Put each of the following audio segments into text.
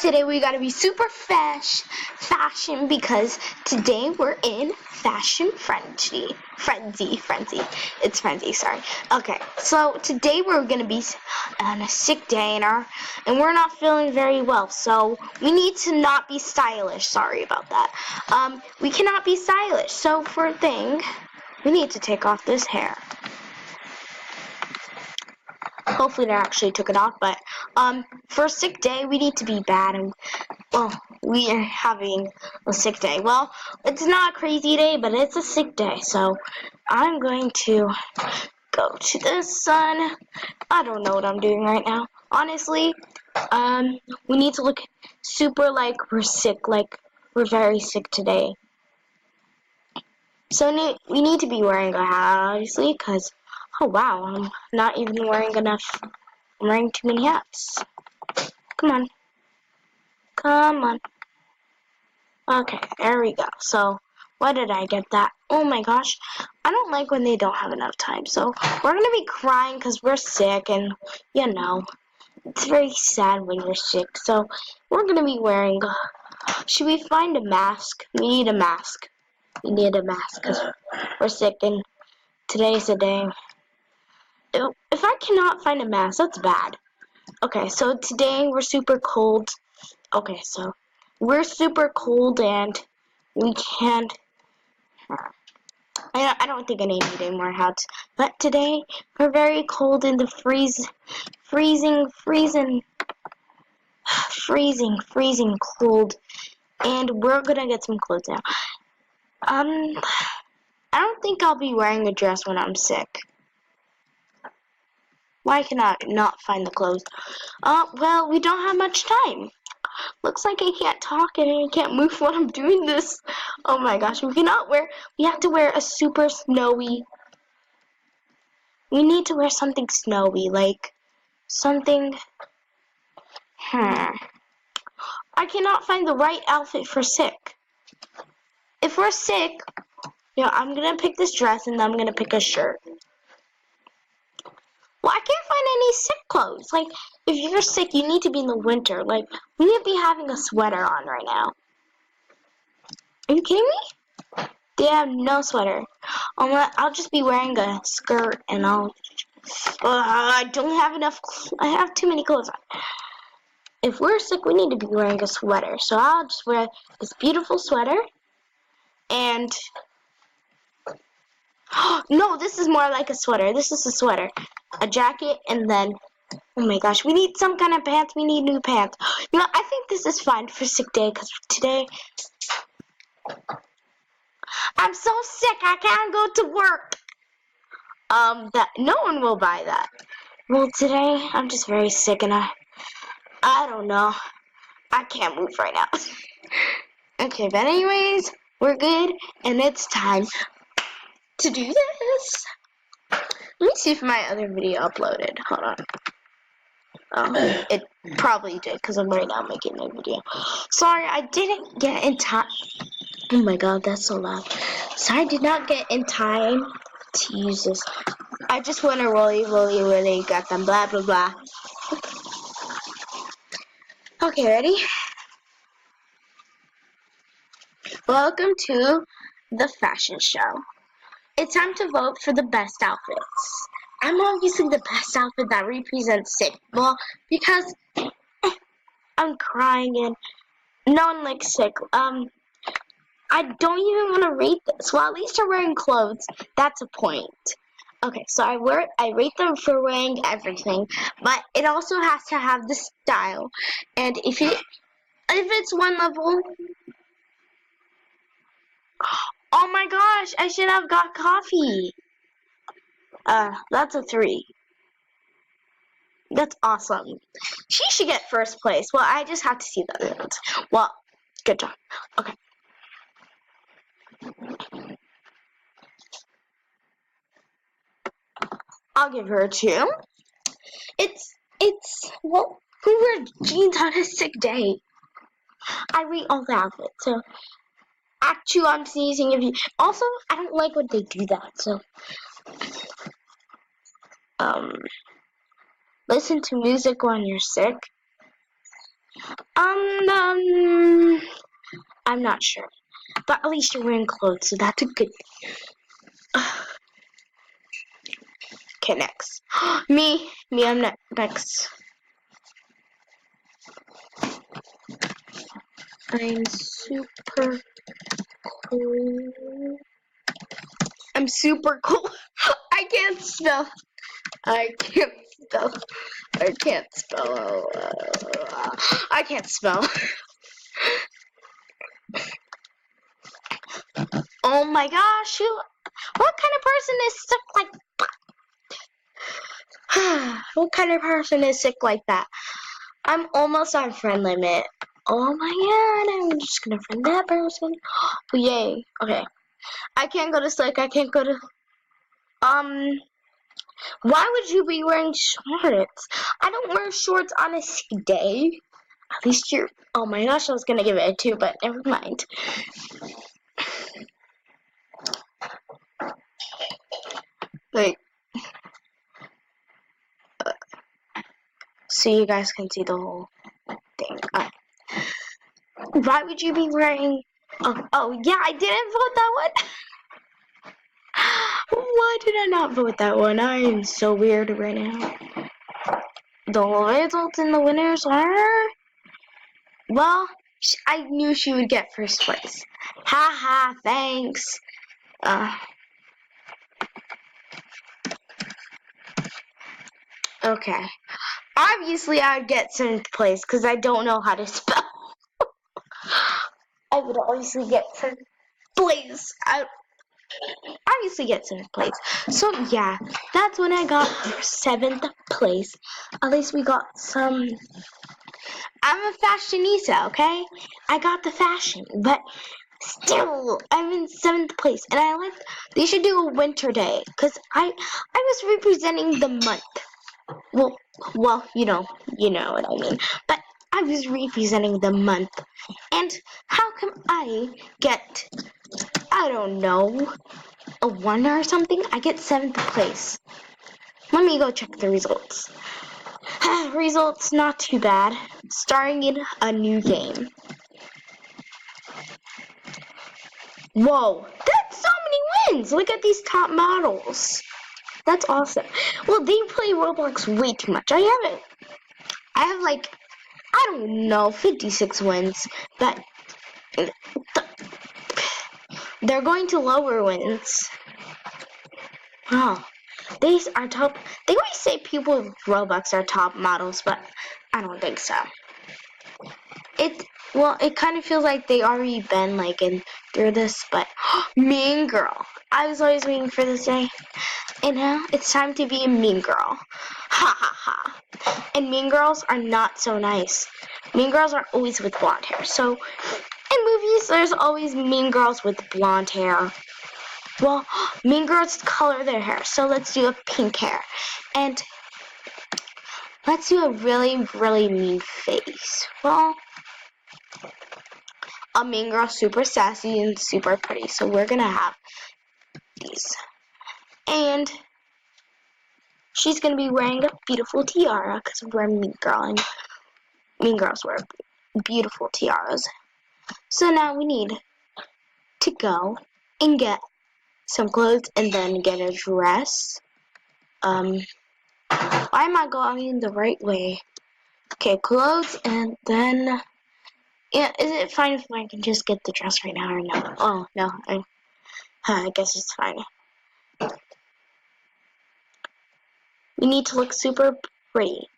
today we gotta be super fashion because today we're in fashion frenzy. It's frenzy, sorry. Okay, so today we're gonna be on a sick day and we're not feeling very well, so we need to not be stylish. Sorry about that. We cannot be stylish, so for a thing, we need to take off this hair. Hopefully they actually took it off, but for a sick day we need to be bad, and well, we are having a sick day. Well, it's not a crazy day, but it's a sick day, so I'm going to go to the sun. I don't know what I'm doing right now, honestly. We need to look super like we're sick, like we're very sick today. So we need to be wearing a hat, obviously, because oh wow, I'm not even wearing enough. I'm wearing too many hats. Come on. Okay, there we go. So, why did I get that? Oh my gosh, I don't like when they don't have enough time. So, we're gonna be crying because we're sick, and you know, it's very sad when you're sick. So, we're gonna be wearing. Should we find a mask? We need a mask. We need a mask because we're sick, and today's the day. If I cannot find a mask, that's bad. Okay, so today we're super cold. Okay, so we're super cold and we can't. I don't think I need any more hats. But today we're very cold in the freezing cold, and we're gonna get some clothes now. I don't think I'll be wearing a dress when I'm sick. Why can I not find the clothes? Well, we don't have much time. Looks like I can't talk and I can't move while I'm doing this. Oh my gosh, we have to wear a super snowy. We need to wear something snowy, like something. I cannot find the right outfit for sick. If we're sick, I'm gonna pick this dress and then I'm gonna pick a shirt. Well, I can't find any sick clothes. Like, if you're sick, you need to be in the winter. Like, we need to be having a sweater on right now. Are you kidding me? They have no sweater. I'll just be wearing a skirt and I don't have enough. I have too many clothes on. If we're sick, we need to be wearing a sweater. So I'll just wear this beautiful sweater. And no, this is more like a sweater. This is a sweater, a jacket, and then oh my gosh, we need some kind of pants. We need new pants. I think this is fine for sick day because today I'm so sick I can't go to work. That no one will buy that. Well, today I'm just very sick and I don't know. I can't move right now. Okay, but anyways, we're good and it's time to do this. Let me see if my other video uploaded. Hold on. It probably did because I'm right now making my video. Sorry, I didn't get in time. Oh my god, that's so loud. Sorry, I did not get in time to use this. I just want to really got them, blah, blah, blah. Okay, ready? Welcome to the fashion show. It's time to vote for the best outfits. I'm obviously the best outfit that represents sick. Well, because I'm crying and no one likes sick. I don't even want to rate this. Well, at least you're wearing clothes. That's a point. Okay, so I rate them for wearing everything, but it also has to have the style. And if it's one level, oh my gosh, I should have got coffee. That's a 3. That's awesome. She should get first place. Well, I just have to see the other ones. Well, good job. Okay. I'll give her a 2. Well, who wear jeans on a sick day? I rate all the outfits, so act 2, I'm sneezing. Also, I don't like when they do that, so listen to music when you're sick. I'm not sure. But at least you're wearing clothes, so that's a good thing. Okay, next. Me, I'm next. I'm super cool. I'm super cool. I can't spell. I can't spell. I can't spell. I can't spell. Oh my gosh, what kind of person is sick like that? What kind of person is sick like that? I'm almost on friend limit. Oh my god, I'm just gonna friend that person. Oh, yay. Okay. I can't go to Slick. I can't go to... Why would you be wearing shorts? I don't wear shorts on a sick day. At least you're... Oh my gosh, I was gonna give it a 2, but never mind. Wait. So you guys can see the whole thing. Why would you be wearing... Oh yeah, I didn't vote that one. Why did I not vote that one? I am so weird right now. The results in the winners are... Well, I knew she would get first place. Haha, thanks. Okay. Obviously, I would get 7th place because I don't know how to spell. I would obviously get 7th place. I obviously get 7th place. So, yeah, that's when I got 7th place. At least we got some... I'm a fashionista, okay? I got the fashion, but still, I'm in 7th place. And I like... They should do a winter day because I was representing the month. Well, you know what I mean. But I was representing the month. And how come I get, I don't know, a 1 or something? I get 7th place. Let me go check the results. Results not too bad. Starting in a new game. Whoa, that's so many wins! Look at these top models. That's awesome. Well, they play Roblox way too much. I have like, I don't know, 56 wins, but they're going to lower wins. Oh, these are top. They always say people with Robux are top models, but I don't think so. It kind of feels like they already been like through this, but Mean Girl. I was always waiting for this day. And now it's time to be a mean girl. Ha ha ha. And mean girls are not so nice. Mean girls are always with blonde hair. So in movies, there's always mean girls with blonde hair. Well, mean girls color their hair. So let's do a pink hair. And let's do a really, really mean face. Well, a mean girl super sassy and super pretty. So we're going to have these. And she's going to be wearing a beautiful tiara because we're a mean girl and mean girls wear beautiful tiaras. So now we need to go and get some clothes and then get a dress. Why am I going the right way? Okay, clothes and then... Yeah, is it fine if I can just get the dress right now or no? Oh, no. I guess it's fine. We need to look super pretty.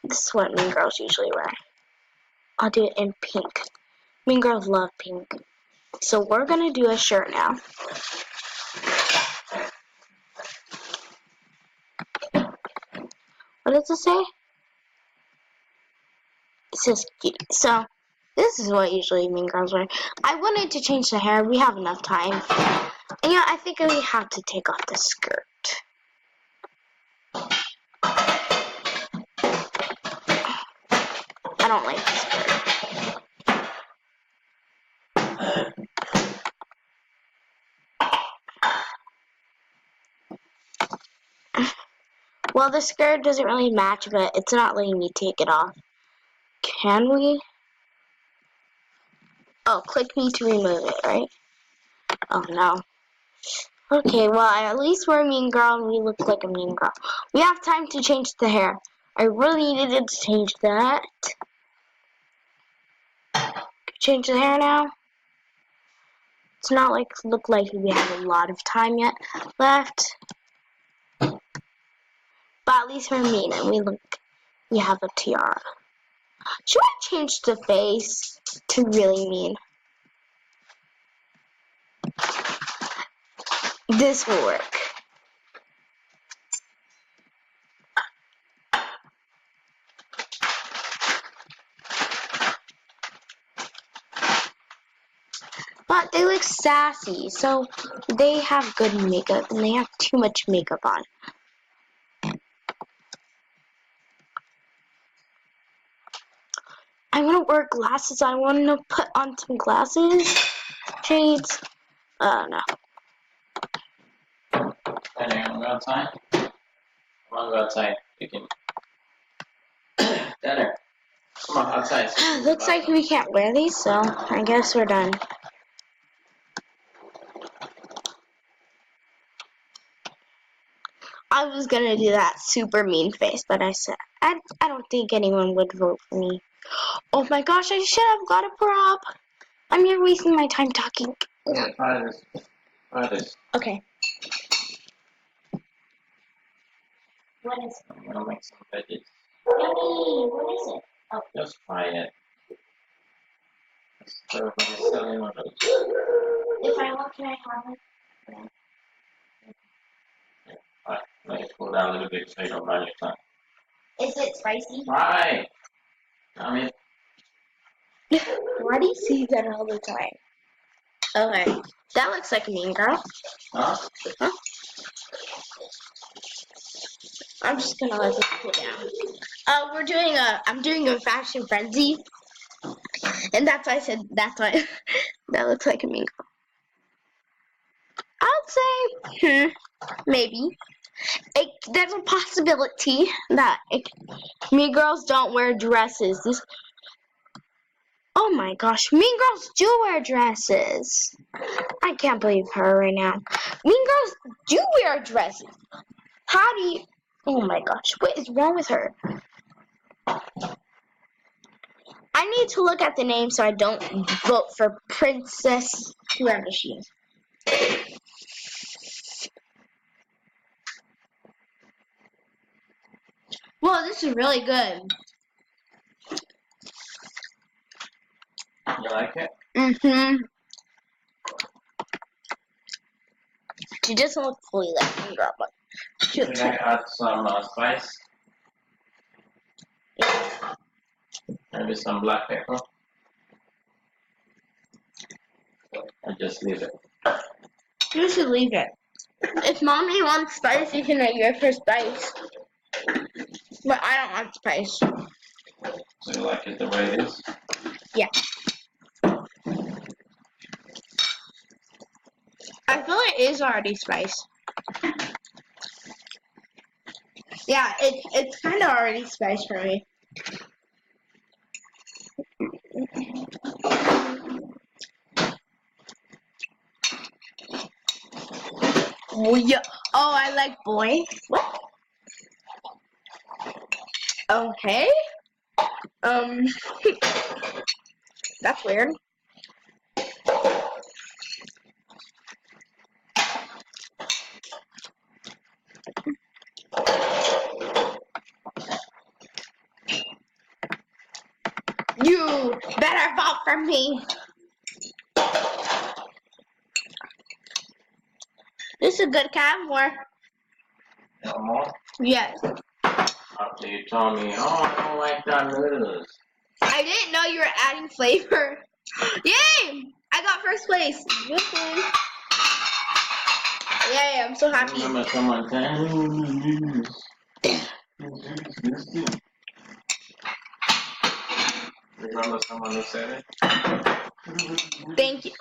This is what mean girls usually wear. I'll do it in pink. Mean girls love pink. So we're gonna do a shirt now. What does it say? It says cute. So this is what usually mean girls wear. I wanted to change the hair. We have enough time. And yeah, I think we have to take off the skirt. I don't like the skirt. Well, the skirt doesn't really match, but it's not letting me take it off. Can we? Oh, click me to remove it, right? Oh no. Okay, well, at least we're a mean girl and we look like a mean girl. We have time to change the hair. I really needed to change that. Change the hair now. It's not like look like we have a lot of time yet left. But at least we're mean and we have a tiara. Should I change the face to really mean? This will work. But they look sassy, so they have good makeup and they have too much makeup on. I want to wear glasses. I want to put on some glasses. Shades. No. And you want to go outside? I want to go outside. You can. Dinner. Come on, outside. Looks like we can't wear these, so I guess we're done. I was gonna do that super mean face, but I said I don't think anyone would vote for me. Oh my gosh, I should have got a prop. I'm here wasting my time talking. Yeah, try this. Try this. Okay. What is it? I'm gonna make some veggies. Yummy! What is it? Oh. Just try it. Everybody's selling one of those. If I want, can I have it? Alright, let it cool down a little bit so you don't burn your tongue. Is it spicy? Try! I mean, Why do you see that all the time? Okay. That looks like a mean girl. huh? Huh? I'm just gonna let this cool down. I'm doing a fashion frenzy. And that's why I said, that's why that looks like a mean girl. I'd say, maybe. There's a possibility that mean girls don't wear dresses. Oh my gosh, mean girls do wear dresses. I can't believe her right now. Mean girls do wear dresses. How do you... Oh my gosh, what is wrong with her? I need to look at the name so I don't vote for Princess whoever she is. Whoa, this is really good. You like it? Mm-hmm. She doesn't look fully like Mean Girl, but she looks Should I like... add some spice? Maybe some black pepper? Or just leave it? You should leave it. If mommy wants spice, you can give her spice. But I don't want spice. So you like it the way it is? Yeah. I feel it is already spice. Yeah, it's kind of already spice for me. Oh, yeah. Oh, I like boy. What? Okay. That's weird. You better vote for me. This is a good can more. No more? Yes. After you told me, oh, I don't like that noodles. I didn't know you were adding flavor. Yay! I got first place. Yay, I'm so happy. Remember someone saying, remember someone who said it? Thank you.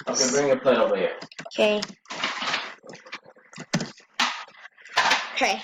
Okay, bring your plate over here. Okay. Okay.